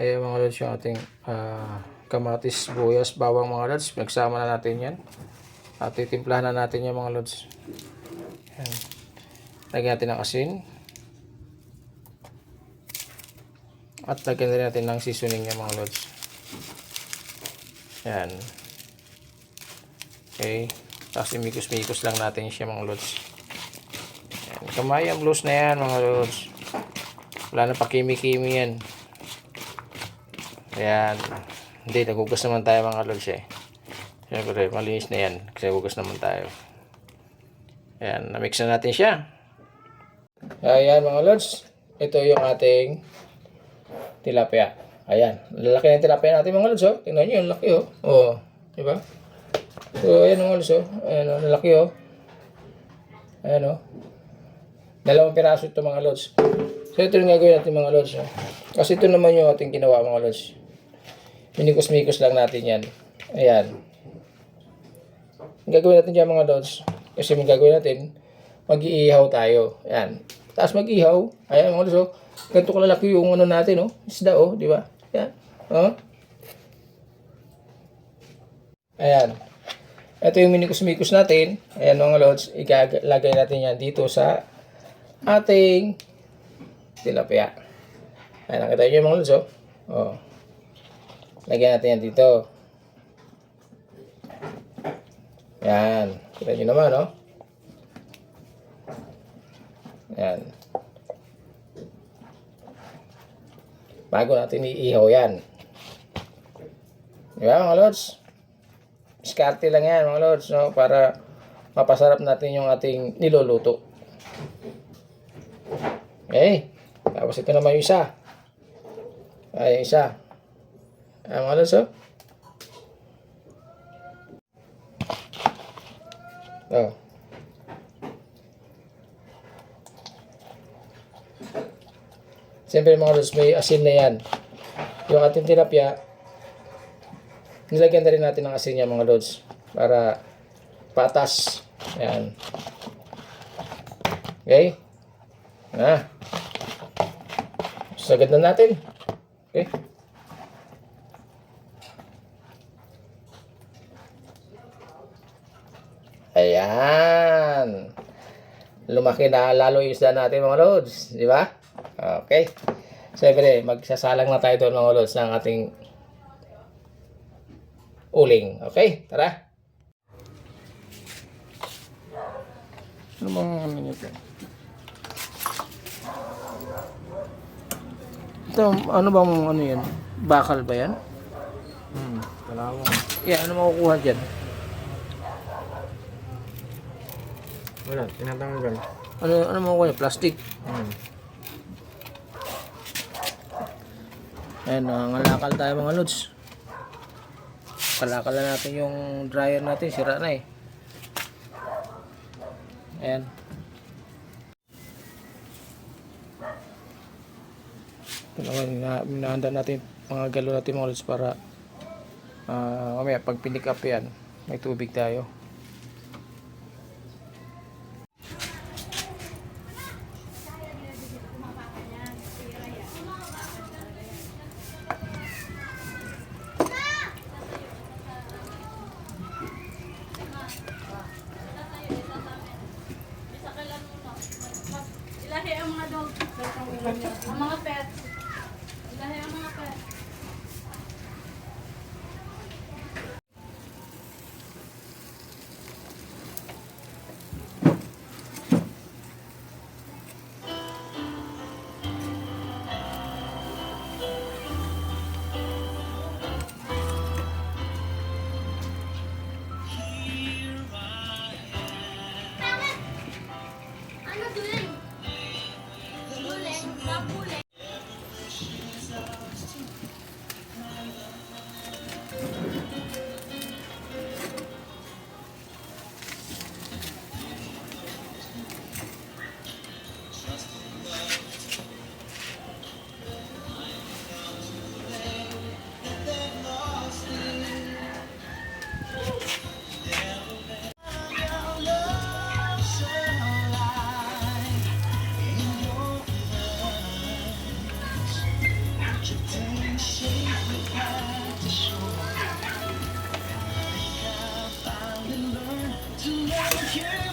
Ayan mga lods yung ating kamatis, buyas, bawang mga lods. Nagsama na natin yan. At titimplahan na natin yung mga lods. Ayan. Lagyan natin ng asin. At lagyan din natin ng seasoning yung mga lods. Ayan. Okay. Tapos imikos-mikos lang natin siya mga lods. Ayan. Kamay ang blues na yan mga lods. Wala na pa kimi-kimi yan. Ayan. Hindi, nagugas naman tayo mga lods eh. Siyempre, malinis na yan. Kasi nagugas naman tayo. Ayan, namix na natin siya. Ayan mga lods. Ito yung ating tilapia. Ayan. Lalaki ng tilapia natin mga lods oh. Tingnan nyo, yung laki oh. Oh, diba? So, ayan mga lods oh. Ayan oh, lalaki oh. Ayan oh. 2 piraso ito mga lods. So, ito yung gagawin natin mga lods oh. Kasi ito naman yung ating ginawa mga lods. Minikos-mikos lang natin yan. Ayan. Ang gagawin natin dyan mga lods. Kasi ang gagawin natin, mag-iihaw tayo. Ayan. Tapos mag-ihaw. Ayan mga lods oh. Ganito kalalaki yung ano natin oh. Isda oh. Diba? Ayan. Oh. Ayan. Ito yung minikos-mikos natin. Ayan mga lods. Ilalagay natin yan dito sa ating tilapia. Ayan. Nakita nyo yung mga lods oh. Oh. Lagyan natin yan dito. Yan. Kita nyo naman, no? Yan. Bago natin iihaw yan. Diba, mga lods? Diskarte lang yan, mga lods, no? Para mapasarap natin yung ating niluluto. Okay. Tapos ito naman yung isa. Ay, isa. Mga lods, oh. Oh. Siyempre mga lods, may asin na yan. Yung ating tilapia, nilagyan na rin natin ng asin yan mga lods. Para patas. Ayan. Okay. Na. Sagad na natin. Okay. Ayan. Lumaki na lalo yung isda natin mga lods. Di ba? Okay. Siyempre, magsasalang na tayo doon mga lods ng ating uling. Okay? Tara. Ano bang ano nyo ito? Ito, ano bang ano yan? Bakal ba yan? Wala mo. Yeah, ano makukuha dyan? Wala, tinatanggal. Ano makukuha yan? Plastic? Ayan, nangalakal tayo mga lods. Kalakal na natin yung dryer natin, sira na eh. Ayan. Ito naman, minahanda natin mga galo natin mga lods para mamaya pag pinick up yan, may tubig tayo. Ilahi ang mga dog. Ang mga pets. Ilahi ang mga pets. can't